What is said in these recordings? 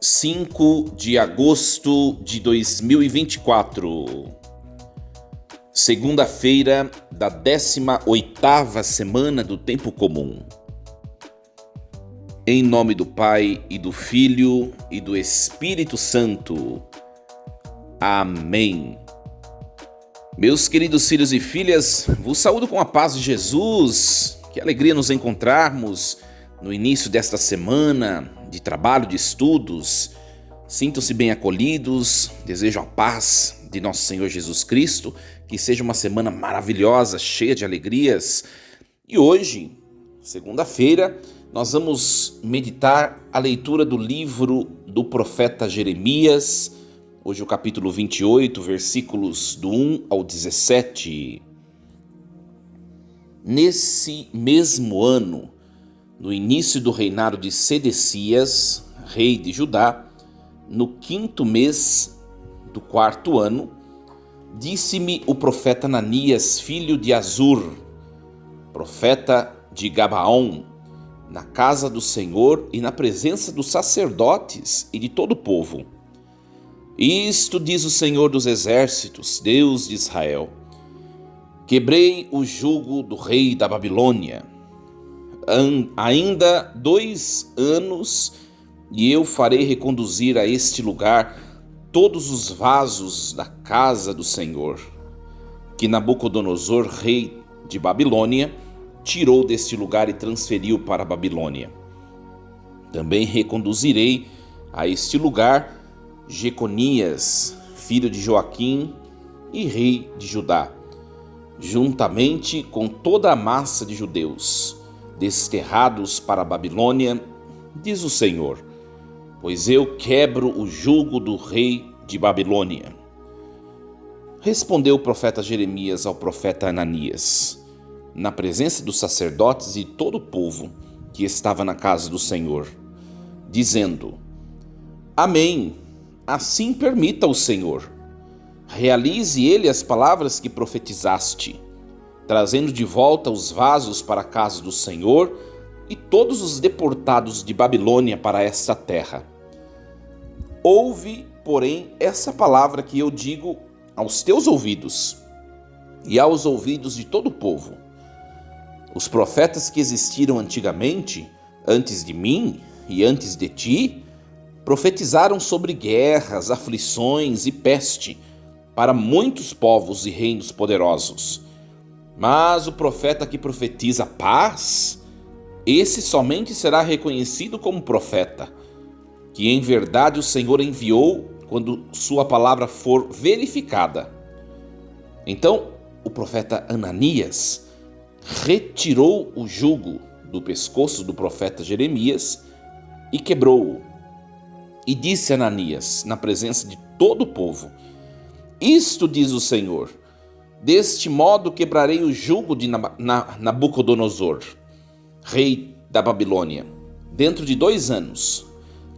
5 de agosto de 2024, segunda-feira da 18ª semana do Tempo Comum. Em nome do Pai, e do Filho, e do Espírito Santo. Amém. Meus queridos filhos e filhas, vos saúdo com a paz de Jesus. Que alegria nos encontrarmos no início desta semana de trabalho, de estudos. Sintam-se bem acolhidos, desejo a paz de nosso Senhor Jesus Cristo, que seja uma semana maravilhosa, cheia de alegrias. E hoje, segunda-feira, nós vamos meditar a leitura do livro do profeta Jeremias, hoje o capítulo 28, versículos do 1 ao 17. Nesse mesmo ano, no início do reinado de Sedecias, rei de Judá, no 5º mês do 4º ano, disse-me o profeta Ananias, filho de Azur, profeta de Gabaon, na casa do Senhor e na presença dos sacerdotes e de todo o povo. Isto diz o Senhor dos exércitos, Deus de Israel: quebrei o jugo do rei da Babilônia. Ainda 2 anos e eu farei reconduzir a este lugar todos os vasos da casa do Senhor, que Nabucodonosor, rei de Babilônia, tirou deste lugar e transferiu para a Babilônia. Também reconduzirei a este lugar Jeconias, filho de Joaquim e rei de Judá, juntamente com toda a massa de judeus, desterrados para a Babilônia, diz o Senhor, pois eu quebro o jugo do rei de Babilônia. Respondeu o profeta Jeremias ao profeta Ananias, na presença dos sacerdotes e todo o povo que estava na casa do Senhor, dizendo: Amém, assim permita o Senhor. Realize ele as palavras que profetizaste, trazendo de volta os vasos para a casa do Senhor e todos os deportados de Babilônia para esta terra. Ouve, porém, essa palavra que eu digo aos teus ouvidos e aos ouvidos de todo o povo. Os profetas que existiram antigamente, antes de mim e antes de ti, profetizaram sobre guerras, aflições e peste para muitos povos e reinos poderosos. Mas o profeta que profetiza paz, esse somente será reconhecido como profeta, que em verdade o Senhor enviou quando sua palavra for verificada. Então o profeta Ananias retirou o jugo do pescoço do profeta Jeremias e quebrou-o. E disse a Ananias, na presença de todo o povo: Isto diz o Senhor: deste modo quebrarei o jugo de Nabucodonosor, rei da Babilônia, dentro de 2 anos,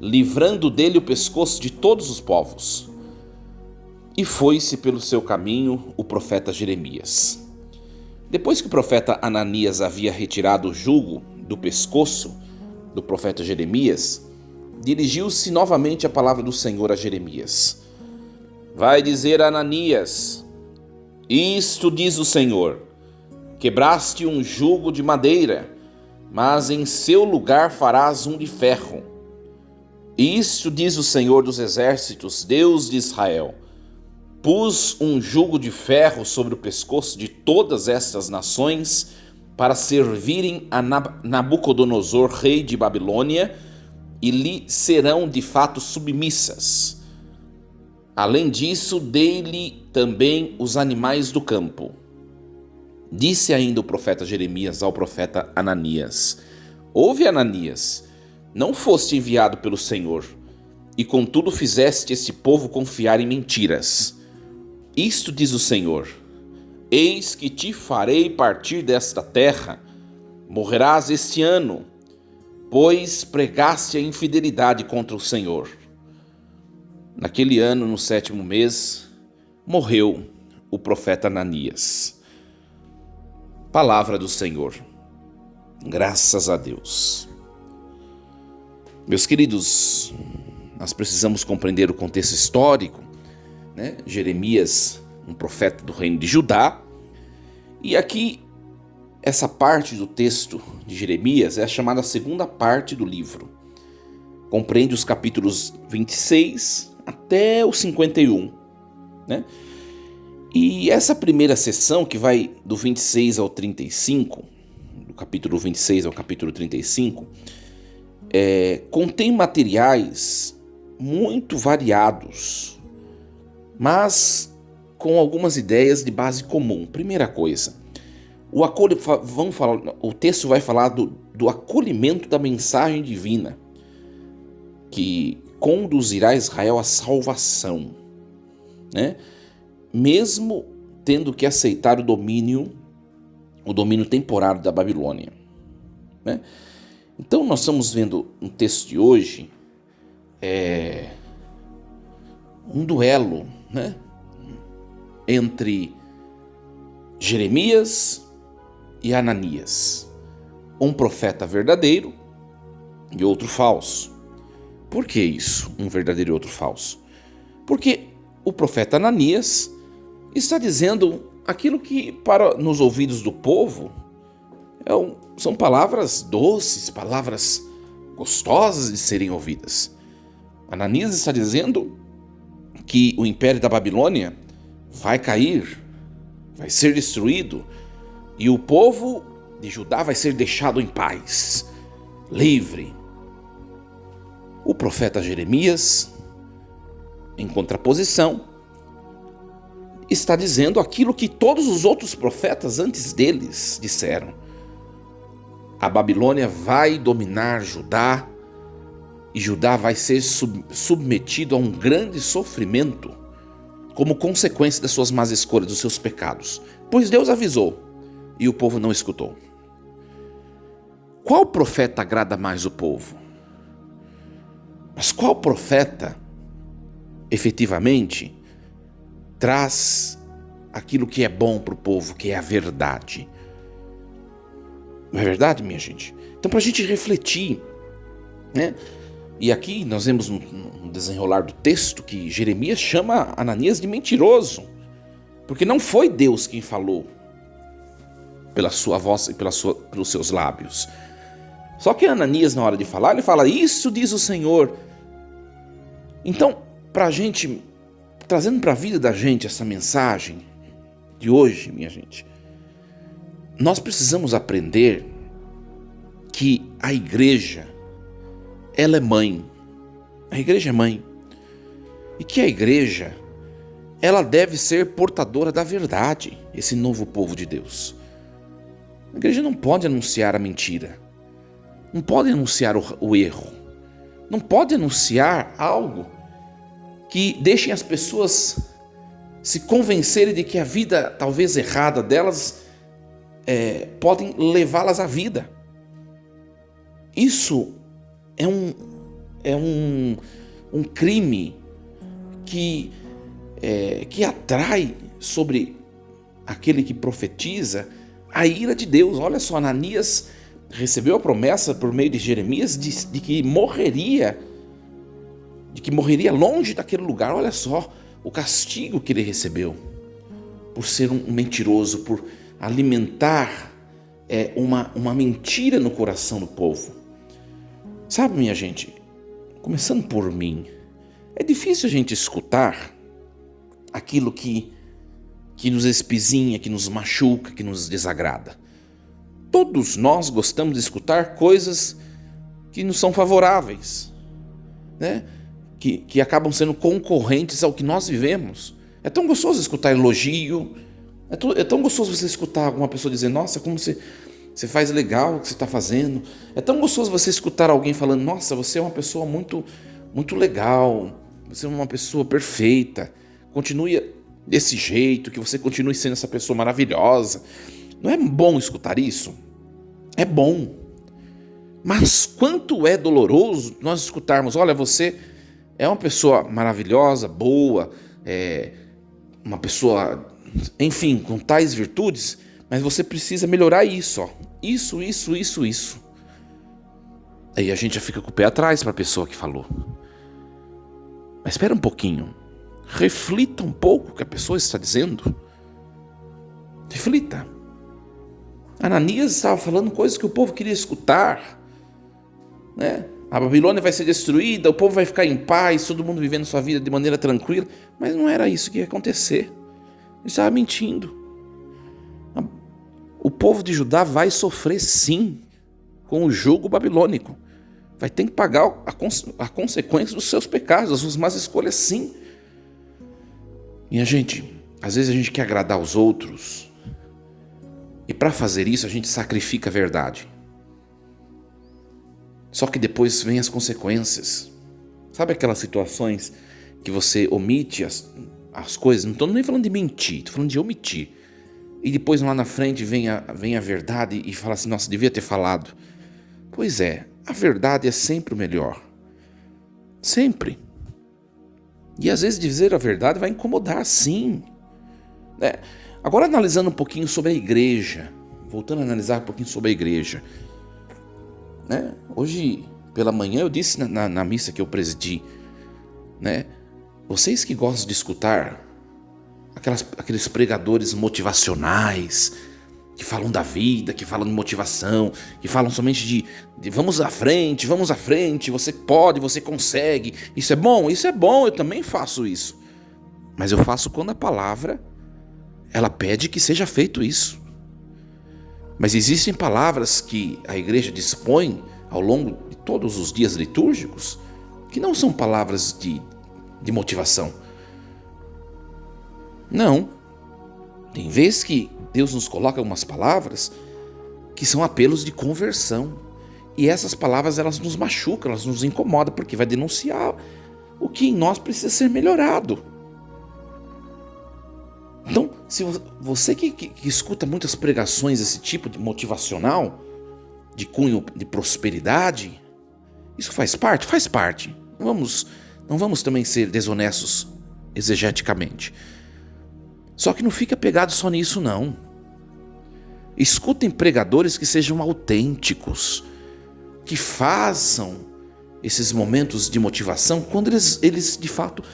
livrando dele o pescoço de todos os povos. E foi-se pelo seu caminho o profeta Jeremias. Depois que o profeta Ananias havia retirado o jugo do pescoço do profeta Jeremias, dirigiu-se novamente a palavra do Senhor a Jeremias. Vai dizer a Ananias: Isto diz o Senhor: quebraste um jugo de madeira, mas em seu lugar farás um de ferro. Isto diz o Senhor dos exércitos, Deus de Israel: pus um jugo de ferro sobre o pescoço de todas estas nações para servirem a Nabucodonosor, rei de Babilônia, e lhe serão de fato submissas. Além disso, dei-lhe também os animais do campo. Disse ainda o profeta Jeremias ao profeta Ananias: Ouve, Ananias, não foste enviado pelo Senhor, e contudo fizeste este povo confiar em mentiras. Isto diz o Senhor: Eis que te farei partir desta terra, morrerás este ano, pois pregaste a infidelidade contra o Senhor. Naquele ano, no 7º mês, morreu o profeta Ananias. Palavra do Senhor. Graças a Deus. Meus queridos, nós precisamos compreender o contexto histórico, né? Jeremias, um profeta do reino de Judá, e aqui essa parte do texto de Jeremias é a chamada segunda parte do livro. Compreende os capítulos 26 até o 51, né? E essa primeira sessão, que vai do 26 ao 35, do capítulo 26 ao capítulo 35, contém materiais muito variados, mas com algumas ideias de base comum. Primeira coisa, o texto vai falar do acolhimento da mensagem divina, que conduzirá Israel à salvação, né? Mesmo tendo que aceitar o domínio temporário da Babilônia, né? Então nós estamos vendo no texto de hoje um duelo, né, entre Jeremias e Ananias, um profeta verdadeiro e outro falso. Por que isso, um verdadeiro e outro falso? Porque o profeta Ananias está dizendo aquilo que nos ouvidos do povo são palavras doces, palavras gostosas de serem ouvidas. Ananias está dizendo que o império da Babilônia vai cair, vai ser destruído, e o povo de Judá vai ser deixado em paz, livre. O profeta Jeremias, em contraposição, está dizendo aquilo que todos os outros profetas antes deles disseram. A Babilônia vai dominar Judá, e Judá vai ser submetido a um grande sofrimento como consequência das suas más escolhas, dos seus pecados, pois Deus avisou e o povo não escutou. Qual profeta agrada mais o povo? Mas qual profeta efetivamente traz aquilo que é bom para o povo, que é a verdade? Não é verdade, minha gente? Então, para a gente refletir, né? E aqui nós vemos no desenrolar do texto que Jeremias chama Ananias de mentiroso, porque não foi Deus quem falou pela sua voz e pelos seus lábios. Só que Ananias, na hora de falar, ele fala: isso diz o Senhor. Então, para a gente, trazendo para a vida da gente essa mensagem de hoje, minha gente, nós precisamos aprender que a igreja, ela é mãe. A igreja é mãe. E que a igreja, ela deve ser portadora da verdade, esse novo povo de Deus. A igreja não pode anunciar a mentira. Não pode anunciar o erro. Não pode anunciar algo que deixem as pessoas se convencerem de que a vida talvez errada delas podem levá-las à vida. Isso é um crime que atrai sobre aquele que profetiza a ira de Deus. Olha só, Ananias recebeu a promessa por meio de Jeremias de que morreria longe daquele lugar. Olha só o castigo que ele recebeu por ser um mentiroso, por alimentar uma mentira no coração do povo. Sabe, minha gente, começando por mim, é difícil a gente escutar aquilo que nos espizinha, que nos machuca, que nos desagrada. Todos nós gostamos de escutar coisas que nos são favoráveis, né? Que acabam sendo concorrentes ao que nós vivemos. É tão gostoso escutar elogio, é tão gostoso você escutar alguma pessoa dizer: nossa, como você faz legal o que você está fazendo. É tão gostoso você escutar alguém falando: nossa, você é uma pessoa muito, muito legal, você é uma pessoa perfeita, continue desse jeito, que você continue sendo essa pessoa maravilhosa. Não é bom escutar isso? É bom. Mas quanto é doloroso nós escutarmos: olha, você é uma pessoa maravilhosa, boa, uma pessoa, enfim, com tais virtudes, mas você precisa melhorar isso, ó. Isso. Aí a gente já fica com o pé atrás para a pessoa que falou. Mas espera um pouquinho. Reflita um pouco o que a pessoa está dizendo. Reflita. Ananias estava falando coisas que o povo queria escutar, né? A Babilônia vai ser destruída, o povo vai ficar em paz, todo mundo vivendo sua vida de maneira tranquila. Mas não era isso que ia acontecer. Ele estava mentindo. O povo de Judá vai sofrer sim com o jugo babilônico. Vai ter que pagar a consequência dos seus pecados, das suas más escolhas, sim. E às vezes a gente quer agradar os outros. E para fazer isso a gente sacrifica a verdade. Só que depois vem as consequências. Sabe aquelas situações que você omite as coisas? Não estou nem falando de mentir, estou falando de omitir. E depois lá na frente vem a verdade e fala assim, nossa, devia ter falado. Pois é, a verdade é sempre o melhor. Sempre. E às vezes dizer a verdade vai incomodar, sim. Agora analisando um pouquinho sobre a igreja. Voltando a analisar um pouquinho sobre a igreja. Hoje pela manhã eu disse na missa que eu presidi. Vocês que gostam de escutar aqueles pregadores motivacionais, que falam da vida, que falam de motivação, que falam somente de vamos à frente, você pode, você consegue, isso é bom, eu também faço isso. Mas eu faço quando a palavra, ela pede que seja feito isso. Mas existem palavras que a igreja dispõe ao longo de todos os dias litúrgicos, que não são palavras de motivação. Não. Tem vezes que Deus nos coloca algumas palavras que são apelos de conversão. E essas palavras, elas nos machucam, elas nos incomodam, porque vai denunciar o que em nós precisa ser melhorado. Então, se você que escuta muitas pregações desse tipo de motivacional, de cunho de prosperidade, isso faz parte? Faz parte. Não vamos também ser desonestos exegeticamente. Só que não fica pegado só nisso, não. Escutem pregadores que sejam autênticos, que façam esses momentos de motivação quando eles de fato,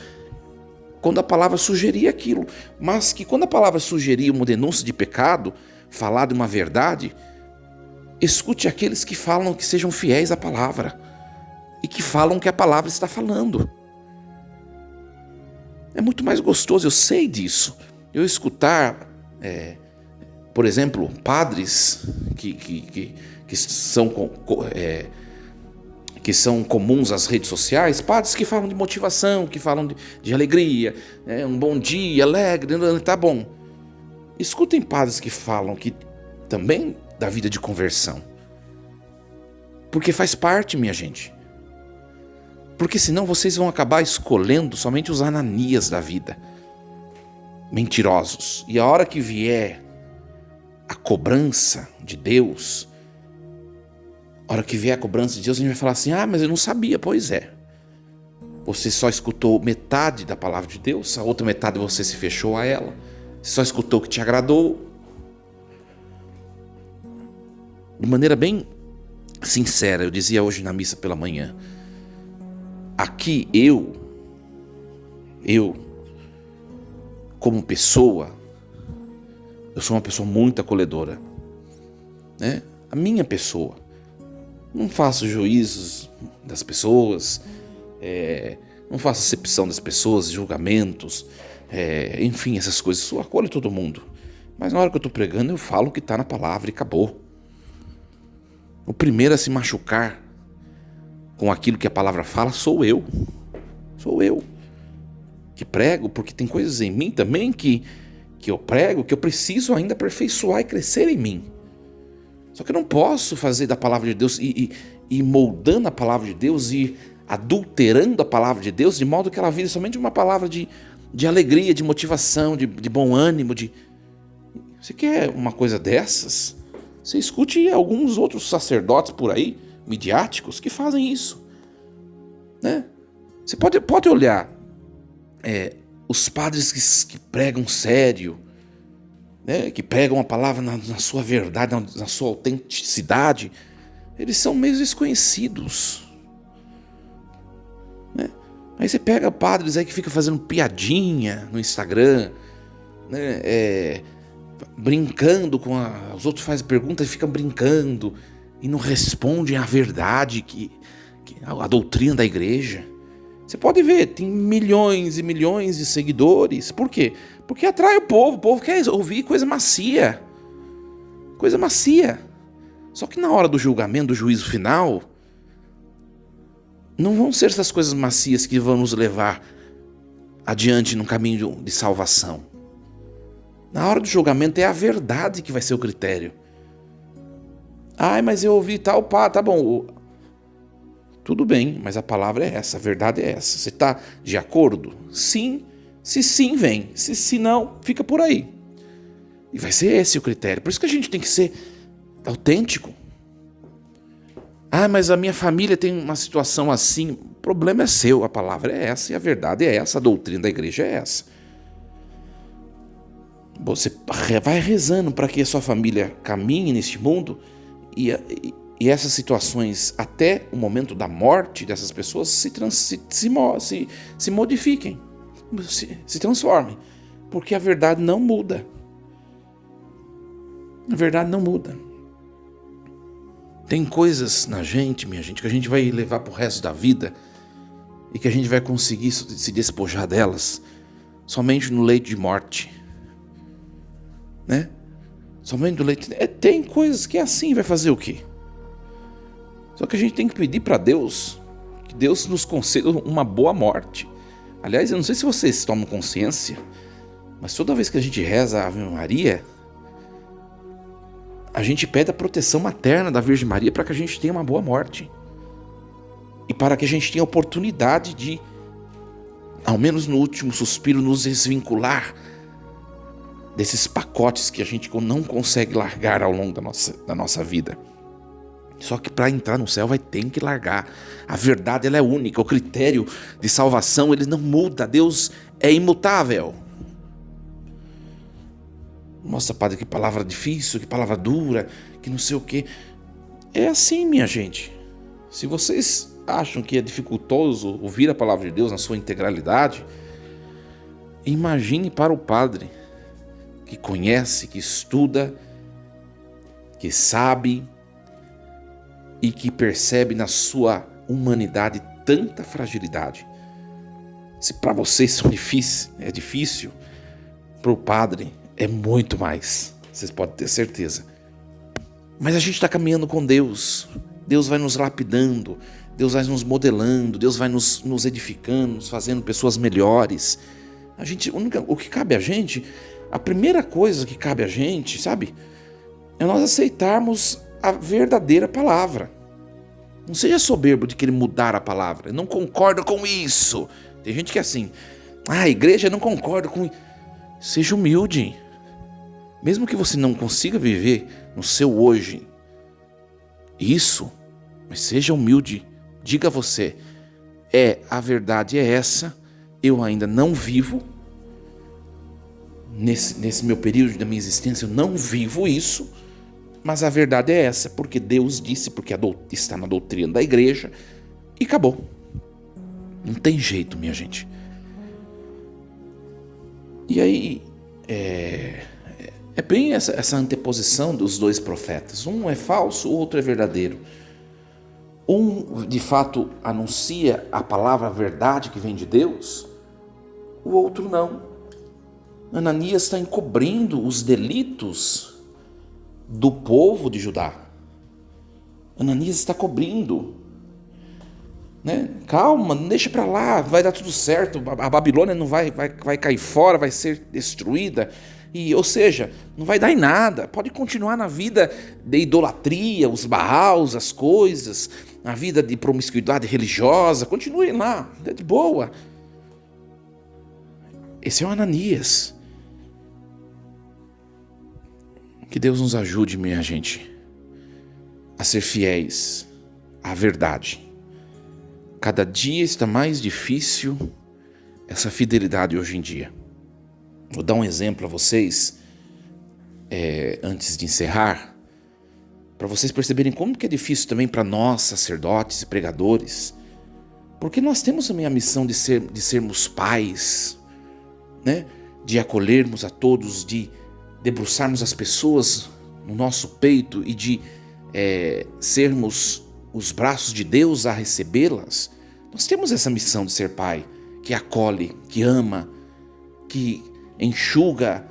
quando a palavra sugerir aquilo. Mas que quando a palavra sugerir uma denúncia de pecado, falar de uma verdade, escute aqueles que falam que sejam fiéis à palavra e que falam que a palavra está falando. É muito mais gostoso, eu sei disso. Eu escutar, por exemplo, padres que são comuns às redes sociais, padres que falam de motivação, que falam de alegria, um bom dia, alegre, tá bom. Escutem padres que falam que também da vida de conversão. Porque faz parte, minha gente. Porque senão vocês vão acabar escolhendo somente os Ananias da vida. Mentirosos. E a hora que vier a cobrança de Deus, a gente vai falar assim, mas eu não sabia. Pois é. Você só escutou metade da palavra de Deus, a outra metade você se fechou a ela. Você só escutou o que te agradou. De maneira bem sincera, eu dizia hoje na missa pela manhã, aqui eu como pessoa, eu sou uma pessoa muito acolhedora, a minha pessoa, não faço juízos das pessoas, não faço acepção das pessoas, julgamentos, enfim, essas coisas, eu acolho todo mundo, mas na hora que eu estou pregando eu falo o que está na palavra e acabou. O primeiro a se machucar com aquilo que a palavra fala sou eu que prego, porque tem coisas em mim também que eu prego, que eu preciso ainda aperfeiçoar e crescer em mim. Só que eu não posso fazer da palavra de Deus e moldando a palavra de Deus e adulterando a palavra de Deus de modo que ela vire somente uma palavra de alegria, de motivação, de bom ânimo. Você quer uma coisa dessas? Você escute alguns outros sacerdotes por aí, midiáticos, que fazem isso. Você pode olhar os padres que pregam sério, que pregam a palavra na sua verdade, na sua autenticidade, eles são meio desconhecidos. Aí você pega padres aí que fica fazendo piadinha no Instagram, né? Brincando com os outros fazem perguntas e ficam brincando e não respondem a verdade, que a doutrina da igreja. Você pode ver, tem milhões e milhões de seguidores. Por quê? Porque atrai o povo quer ouvir coisa macia. Coisa macia. Só que na hora do julgamento, do juízo final, não vão ser essas coisas macias que vão nos levar adiante no caminho de salvação. Na hora do julgamento é a verdade que vai ser o critério. Ai, mas eu ouvi tal, tá bom. Tudo bem, mas a palavra é essa, a verdade é essa. Você está de acordo? Sim. Se sim, vem. Se não, fica por aí. E vai ser esse o critério. Por isso que a gente tem que ser autêntico. Ah, mas a minha família tem uma situação assim. O problema é seu, a palavra é essa e a verdade é essa, a doutrina da igreja é essa. Você vai rezando para que a sua família caminhe neste mundo e essas situações, até o momento da morte dessas pessoas, se modifiquem, se transformem. Porque a verdade não muda. A verdade não muda. Tem coisas na gente, minha gente, que a gente vai levar pro resto da vida e que a gente vai conseguir se despojar delas somente no leito de morte. Né? Somente no leito. Tem coisas que é assim, vai fazer o quê? Só que a gente tem que pedir para Deus que Deus nos conceda uma boa morte. Aliás, eu não sei se vocês tomam consciência, mas toda vez que a gente reza a Ave Maria, a gente pede a proteção materna da Virgem Maria para que a gente tenha uma boa morte. E para que a gente tenha a oportunidade de, ao menos no último suspiro, nos desvincular desses pacotes que a gente não consegue largar ao longo da nossa vida. Só que para entrar no céu vai ter que largar. A verdade ela é única, o critério de salvação ele não muda, Deus é imutável. Nossa, padre, que palavra difícil, que palavra dura, que não sei o quê. É assim, minha gente. Se vocês acham que é dificultoso ouvir a palavra de Deus na sua integralidade, imagine para o padre que conhece, que estuda, que sabe e que percebe na sua humanidade tanta fragilidade. Se para vocês é difícil, para o padre é muito mais, vocês podem ter certeza. Mas a gente está caminhando com Deus, Deus vai nos lapidando, Deus vai nos modelando, Deus vai nos edificando, nos fazendo pessoas melhores. O que cabe a gente, a primeira coisa que cabe a gente, sabe, é nós aceitarmos a verdadeira palavra. Não seja soberbo de querer mudar a palavra. Eu não concordo com isso. Tem gente que é assim, a igreja não concorda com isso. Seja humilde. Mesmo que você não consiga viver no seu hoje isso, mas seja humilde. Diga a você, a verdade é essa, eu ainda não vivo, nesse meu período da minha existência eu não vivo isso, mas a verdade é essa, porque Deus disse, porque está na doutrina da igreja, e acabou. Não tem jeito, minha gente. E aí, é bem essa anteposição dos dois profetas. Um é falso, o outro é verdadeiro. Um, de fato, anuncia a palavra a verdade que vem de Deus, o outro não. Ananias está encobrindo os delitos do povo de Judá. Ananias está cobrindo. Né? Calma, não deixa para lá, vai dar tudo certo, a Babilônia não vai cair fora, vai ser destruída, ou seja, não vai dar em nada, pode continuar na vida de idolatria, os Baals, as coisas, a vida de promiscuidade religiosa, continue lá, é de boa. Esse é o Ananias. Que Deus nos ajude, minha gente, a ser fiéis à verdade. Cada dia está mais difícil essa fidelidade hoje em dia. Vou dar um exemplo a vocês, antes de encerrar, para vocês perceberem como que é difícil também para nós, sacerdotes e pregadores, Porque nós temos também a missão de sermos pais, né? De acolhermos a todos, de debruçarmos as pessoas no nosso peito e de sermos os braços de Deus a recebê-las. Nós temos essa missão de ser pai, que acolhe, que ama, que enxuga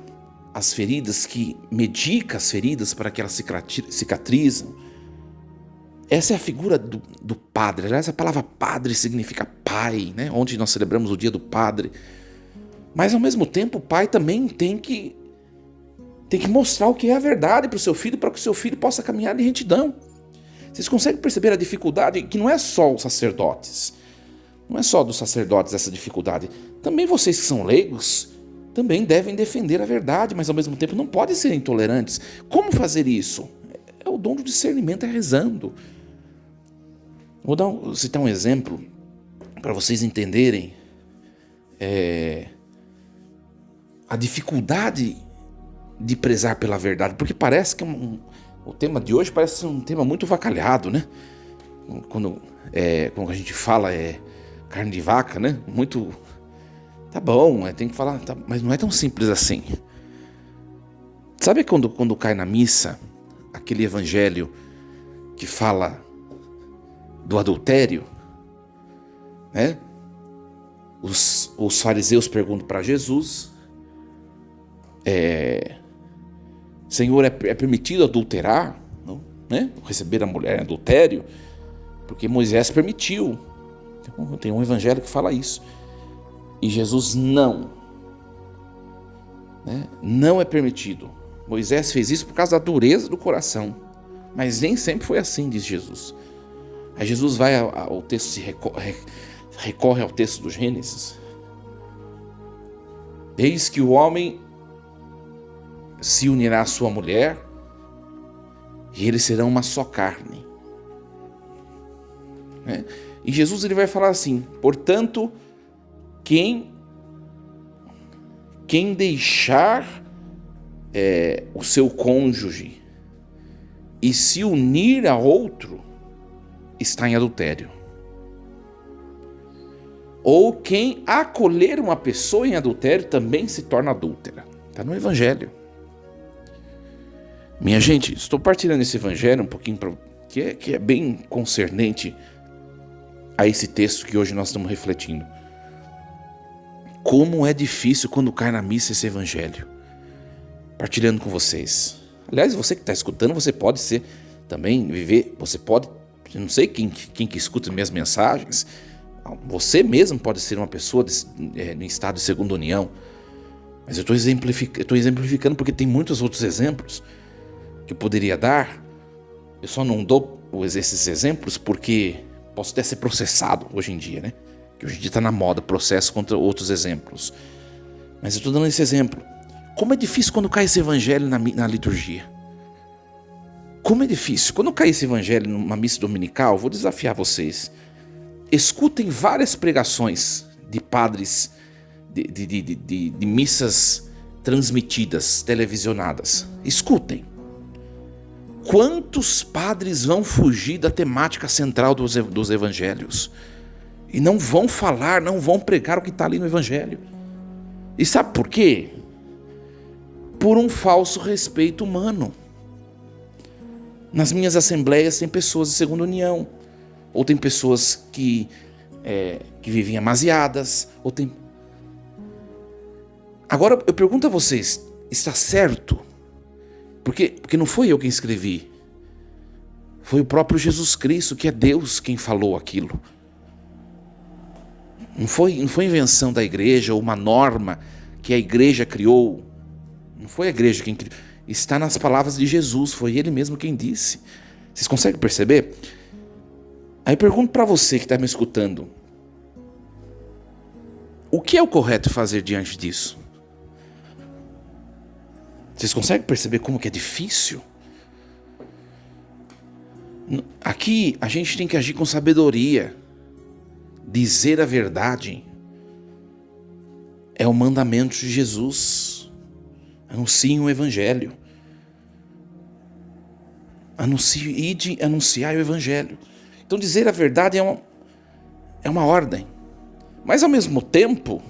as feridas, que medica as feridas para que elas cicatrizam. Essa é a figura do padre. Aliás, a palavra padre significa pai, né? Ontem nós celebramos o dia do padre. Mas ao mesmo tempo o pai também tem que mostrar o que é a verdade para o seu filho, para que o seu filho possa caminhar em retidão. Vocês conseguem perceber a dificuldade? Que não é só os sacerdotes. Não é só dos sacerdotes essa dificuldade. Também vocês que são leigos também devem defender a verdade, mas ao mesmo tempo não podem ser intolerantes. Como fazer isso? É o dom do discernimento, é rezando. Vou citar um exemplo para vocês entenderem a dificuldade de prezar pela verdade, porque parece que o tema de hoje parece ser um tema muito avacalhado, né? Quando a gente fala carne de vaca, né? Muito... Tá bom, tem que falar, mas não é tão simples assim. Sabe quando cai na missa aquele evangelho que fala do adultério, né? Os fariseus perguntam para Jesus: Senhor, é permitido adulterar? Não, né? Receber a mulher em adultério? Porque Moisés permitiu. Então, tem um evangelho que fala isso. E Jesus não. Né? Não é permitido. Moisés fez isso por causa da dureza do coração. Mas nem sempre foi assim, diz Jesus. Aí Jesus vai ao texto, recorre ao texto do Gênesis. Eis que o homem se unirá à sua mulher e eles serão uma só carne. Né? E Jesus ele vai falar assim: portanto, quem deixar o seu cônjuge e se unir a outro está em adultério. Ou quem acolher uma pessoa em adultério também se torna adúltera. Está no Evangelho. Minha gente, estou partilhando esse Evangelho um pouquinho que é bem concernente a esse texto que hoje nós estamos refletindo. Como é difícil quando cai na missa esse Evangelho. Partilhando com vocês. Aliás, você que está escutando, você pode ser também viver, você pode, eu não sei quem que escuta minhas mensagens, você mesmo pode ser uma pessoa em estado de segunda união. Mas eu estou exemplificando porque tem muitos outros exemplos que eu poderia dar. Eu só não dou esses exemplos porque posso até ser processado hoje em dia, né? Que hoje em dia está na moda, processo contra outros exemplos. Mas eu estou dando esse exemplo. Como é difícil quando cai esse evangelho na liturgia. Como é difícil. Quando cai esse evangelho numa missa dominical, vou desafiar vocês. Escutem várias pregações de padres, de missas transmitidas, televisionadas. Escutem. Quantos padres vão fugir da temática central dos evangelhos? E não vão falar, não vão pregar o que está ali no evangelho. E sabe por quê? Por um falso respeito humano. Nas minhas assembleias tem pessoas de segunda união, ou tem pessoas que vivem amaziadas, ou tem... Agora eu pergunto a vocês, está certo? Porque não foi eu quem escrevi, foi o próprio Jesus Cristo, que é Deus, quem falou aquilo. Não foi invenção da igreja ou uma norma que a igreja criou. Não foi a igreja quem criou. Está nas palavras de Jesus, foi ele mesmo quem disse. Vocês conseguem perceber? Aí eu pergunto para você que está me escutando: o que é o correto fazer diante disso? Vocês conseguem perceber como que é difícil? Aqui a gente tem que agir com sabedoria. Dizer a verdade é o mandamento de Jesus. Anunciem o Evangelho. Ide anunciar o Evangelho. Então dizer a verdade É uma ordem. Mas ao mesmo tempo,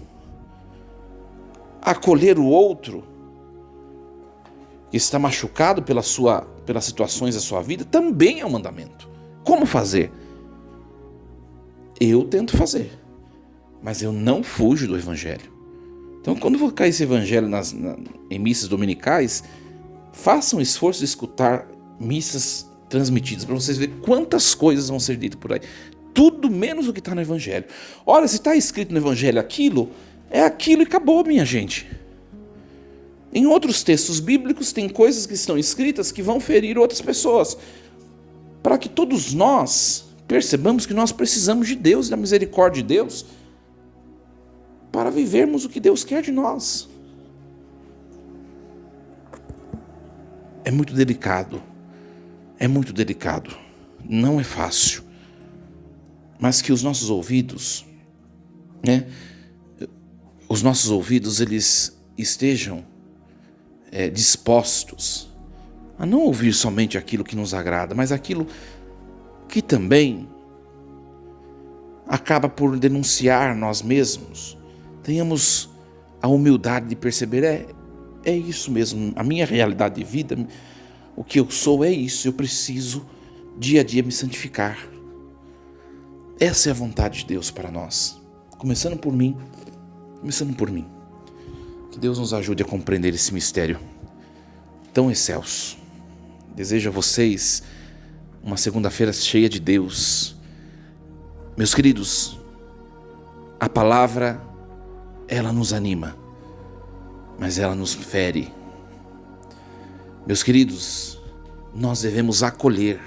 acolher o outro que está machucado pelas situações da sua vida também é um mandamento. Como fazer? Eu tento fazer, mas eu não fujo do evangelho. Então, quando eu colocar esse evangelho em missas dominicais, façam um esforço de escutar missas transmitidas, para vocês verem quantas coisas vão ser ditas por aí. Tudo menos o que está no evangelho. Olha, se está escrito no evangelho aquilo, é aquilo e acabou, minha gente. Em outros textos bíblicos tem coisas que estão escritas que vão ferir outras pessoas, para que todos nós percebamos que nós precisamos de Deus e da misericórdia de Deus para vivermos o que Deus quer de nós. É muito delicado, não é fácil, mas que os nossos ouvidos, eles estejam dispostos a não ouvir somente aquilo que nos agrada, mas aquilo que também acaba por denunciar nós mesmos. Tenhamos a humildade de perceber, é isso mesmo, a minha realidade de vida, o que eu sou é isso, eu preciso dia a dia me santificar. Essa é a vontade de Deus para nós, começando por mim. Que Deus nos ajude a compreender esse mistério tão excelso. Desejo a vocês uma segunda-feira cheia de Deus. Meus queridos, a palavra, ela nos anima, mas ela nos fere. Meus queridos, nós devemos acolher,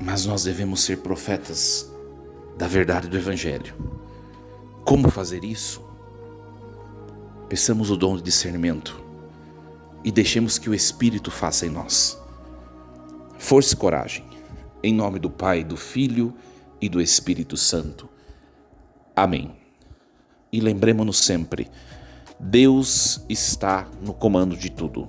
mas nós devemos ser profetas da verdade do Evangelho. Como fazer isso? Peçamos o dom de discernimento e deixemos que o Espírito faça em nós. Força e coragem, em nome do Pai, do Filho e do Espírito Santo. Amém. E lembremos-nos sempre, Deus está no comando de tudo.